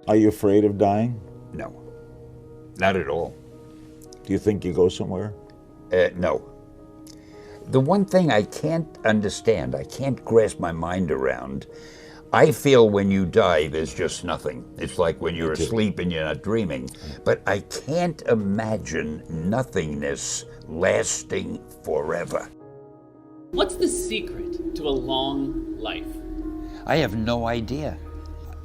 Are you afraid of dying? No, not at all. Do you think you go somewhere? No. The one thing I can't understand, I can't grasp my mind around, I feel when you die, there's just nothing. It's like when you're asleep and you're not dreaming. But I can't imagine nothingness lasting forever. What's the secret to a long life? I have no idea.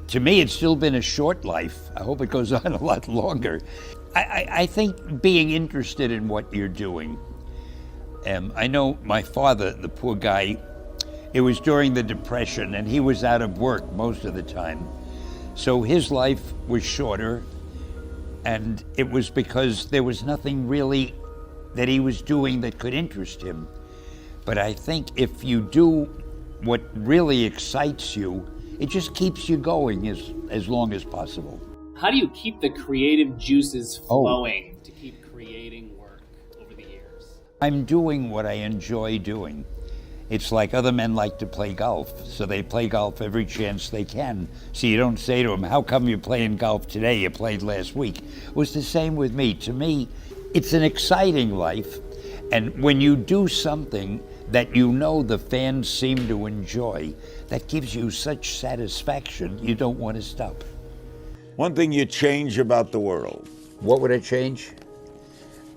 To me, it's still been a short life. I hope it goes on a lot longer. I think being interested in what you're doing. I know my father, the poor guy, it was during the Depression and he was out of work most of the time. So his life was shorter, and it was because there was nothing really that he was doing that could interest him. But I think if you do what really excites you, it just keeps you going as long as possible. How do you keep the creative juices flowing to keep creating work over the years? I'm doing what I enjoy doing. It's like other men like to play golf, so they play golf every chance they can. So you don't say to them, how come you're playing golf today? You played last week. It was the same with me. To me, it's an exciting life. And when you do something that you know the fans seem to enjoy, that gives you such satisfaction, you don't want to stop. One thing you change about the world. What would I change?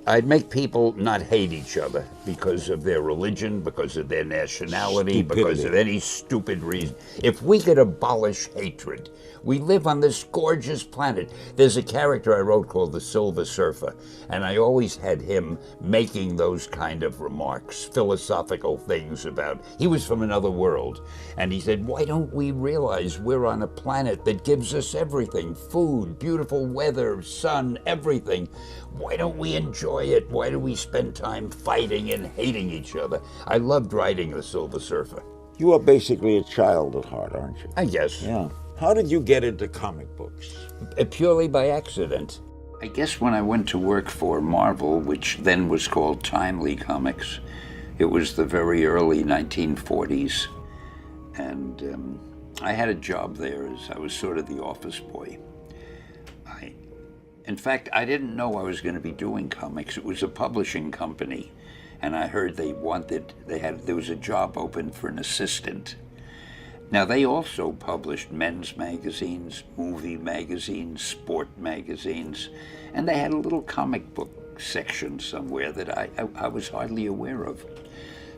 I'd make people not hate each other because of their religion, because of their nationality, because of any stupid reason. If we could abolish hatred, we live on this gorgeous planet. There's a character I wrote called the Silver Surfer, and I always had him making those kind of remarks, philosophical things about, he was from another world, and he said, why don't we realize we're on a planet that gives us everything, food, beautiful weather, sun, everything. Why don't we enjoy it? Why do we spend time fighting and hating each other? I loved writing the Silver Surfer. You are basically a child at heart, aren't you? I guess. Yeah. How did you get into comic books? Purely by accident. I guess when I went to work for Marvel, which then was called Timely Comics, it was the very early 1940s, and I had a job there as I was sort of the office boy. In fact, I didn't know I was going to be doing comics. It was a publishing company, and I heard there was a job open for an assistant. Now, they also published men's magazines, movie magazines, sport magazines, and they had a little comic book section somewhere that I was hardly aware of.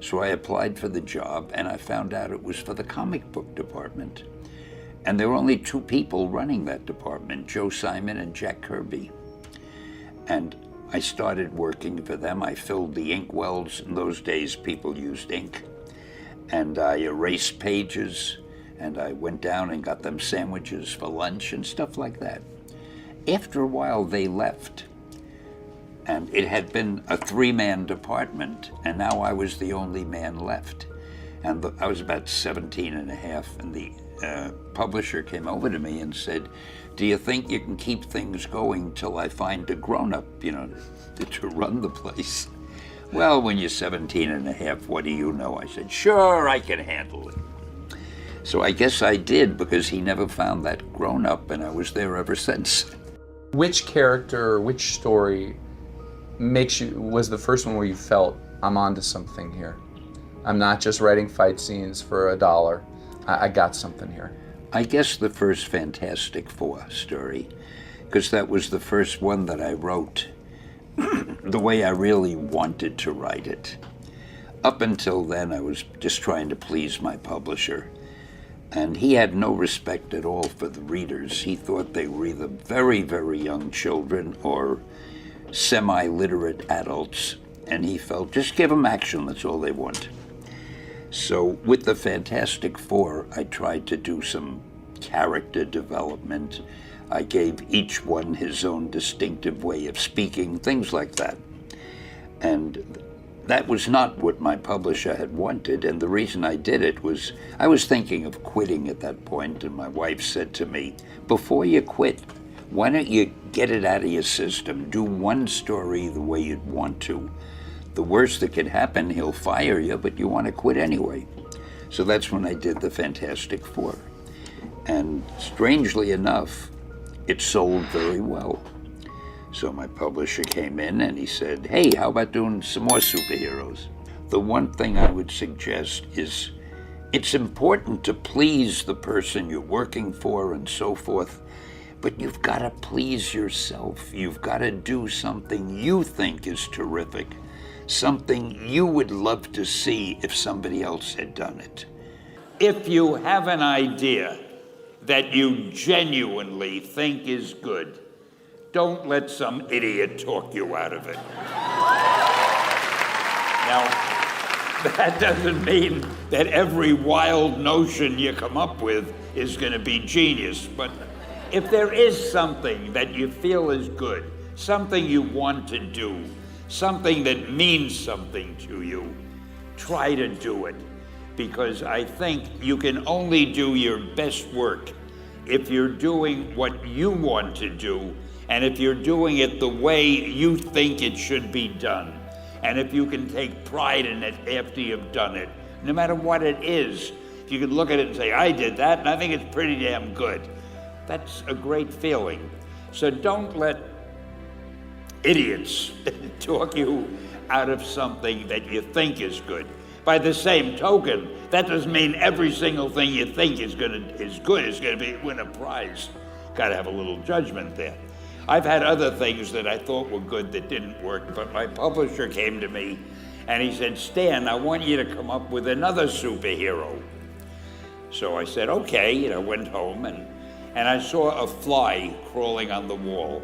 So I applied for the job, and I found out it was for the comic book department. And there were only two people running that department, Joe Simon and Jack Kirby. And I started working for them. I filled the ink wells. In those days, people used ink. And I erased pages, and I went down and got them sandwiches for lunch and stuff like that. After a while, they left. And it had been a three-man department, and now I was the only man left. And I was about 17 and a half, and the publisher came over to me and said, do you think you can keep things going till I find a grown-up, to run the place? Well, when you're 17 and a half, what do you know? I said, sure, I can handle it. So I guess I did, because he never found that grown-up, and I was there ever since. Which character or which story was the first one where you felt, I'm onto something here? I'm not just writing fight scenes for $1. I got something here. I guess the first Fantastic Four story, because that was the first one that I wrote the way I really wanted to write it. Up until then, I was just trying to please my publisher, and he had no respect at all for the readers. He thought they were either very, very young children or semi-literate adults, and he felt, just give them action, that's all they want. So with the Fantastic Four, I tried to do some character development. I gave each one his own distinctive way of speaking, things like that. And that was not what my publisher had wanted, and the reason I did it was, I was thinking of quitting at that point, and my wife said to me, before you quit, why don't you get it out of your system? Do one story the way you'd want to. The worst that could happen, he'll fire you, but you want to quit anyway. So that's when I did the Fantastic Four. And strangely enough, it sold very well. So my publisher came in and he said, hey, how about doing some more superheroes? The one thing I would suggest is it's important to please the person you're working for and so forth, but you've got to please yourself. You've got to do something you think is terrific, something you would love to see if somebody else had done it. If you have an idea that you genuinely think is good, don't let some idiot talk you out of it. Now, that doesn't mean that every wild notion you come up with is going to be genius, but if there is something that you feel is good, something you want to do, something that means something to you, try to do it. Because I think you can only do your best work if you're doing what you want to do, and if you're doing it the way you think it should be done. And if you can take pride in it after you've done it, no matter what it is, if you can look at it and say, I did that, and I think it's pretty damn good. That's a great feeling. So don't let idiots talk you out of something that you think is good. By the same token, that doesn't mean every single thing you think is good is going to win a prize. Got to have a little judgment there. I've had other things that I thought were good that didn't work, but my publisher came to me and he said, Stan, I want you to come up with another superhero. So I said, okay, went home and I saw a fly crawling on the wall.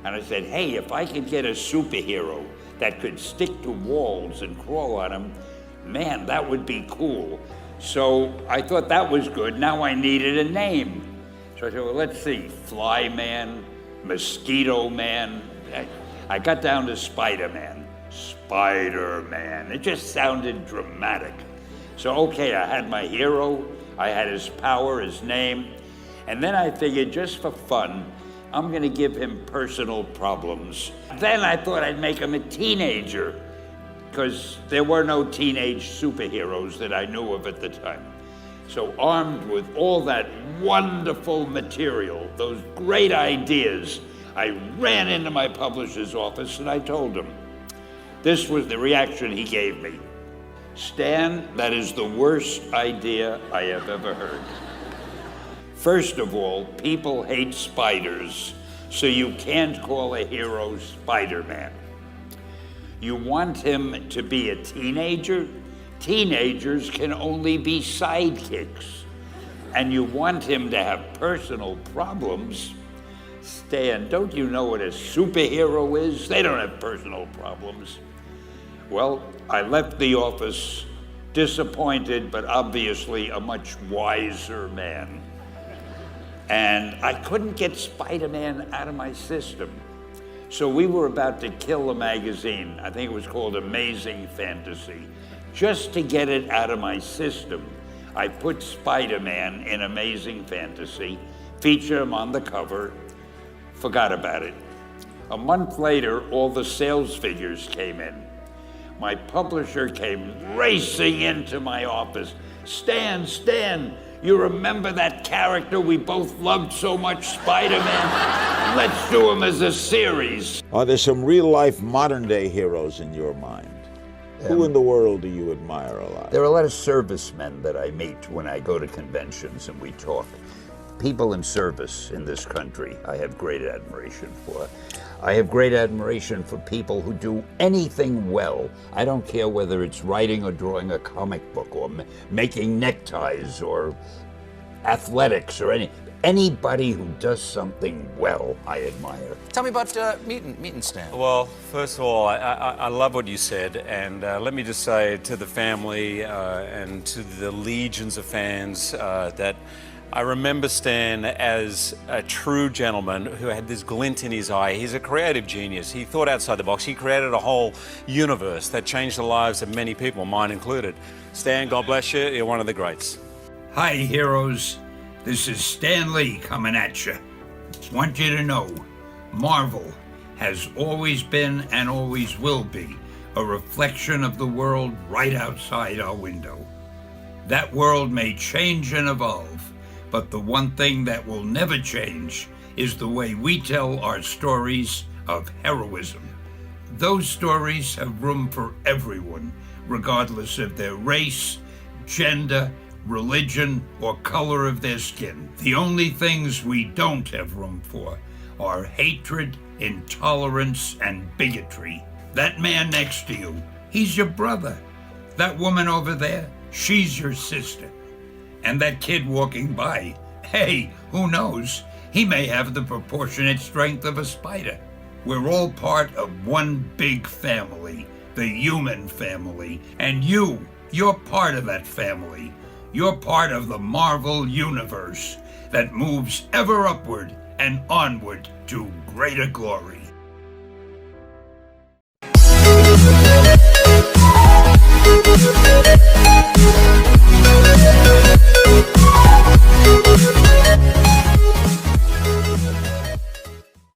And I said, hey, if I could get a superhero that could stick to walls and crawl on them, man, that would be cool. So I thought that was good. Now I needed a name. So I said, well, let's see, Fly Man, Mosquito Man. I got down to Spider-Man. Spider-Man. It just sounded dramatic. So, okay, I had my hero, I had his power, his name, and then I figured just for fun, I'm gonna give him personal problems. Then I thought I'd make him a teenager, because there were no teenage superheroes that I knew of at the time. So armed with all that wonderful material, those great ideas, I ran into my publisher's office and I told him. This was the reaction he gave me. Stan, that is the worst idea I have ever heard. First of all, people hate spiders, so you can't call a hero Spider-Man. You want him to be a teenager? Teenagers can only be sidekicks. And you want him to have personal problems? Stan, don't you know what a superhero is? They don't have personal problems. Well, I left the office disappointed, but obviously a much wiser man. And I couldn't get Spider-Man out of my system. So we were about to kill a magazine. I think it was called Amazing Fantasy. Just to get it out of my system, I put Spider-Man in Amazing Fantasy, featured him on the cover, forgot about it. A month later, all the sales figures came in. My publisher came racing into my office. Stan, you remember that character we both loved so much, Spider-Man? Let's do him as a series. Are there some real-life modern-day heroes in your mind? Who in the world do you admire a lot? There are a lot of servicemen that I meet when I go to conventions and we talk. People in service in this country, I have great admiration for. I have great admiration for people who do anything well. I don't care whether it's writing or drawing a comic book or making neckties or athletics or anybody who does something well, I admire. Tell me about meeting Stan. Well, first of all, I love what you said, and let me just say to the family and to the legions of fans that I remember Stan as a true gentleman who had this glint in his eye. He's a creative genius. He thought outside the box. He created a whole universe that changed the lives of many people, mine included. Stan, God bless you. You're one of the greats. Hi, heroes. This is Stan Lee coming at you. Want you to know, Marvel has always been and always will be a reflection of the world right outside our window. That world may change and evolve, but the one thing that will never change is the way we tell our stories of heroism. Those stories have room for everyone, regardless of their race, gender, religion, or color of their skin. The only things we don't have room for are hatred, intolerance, and bigotry. That man next to you, he's your brother. That woman over there, she's your sister. And that kid walking by, hey, who knows? He may have the proportionate strength of a spider. We're all part of one big family, the human family, and you're part of that family. You're part of the Marvel universe that moves ever upward and onward to greater glory.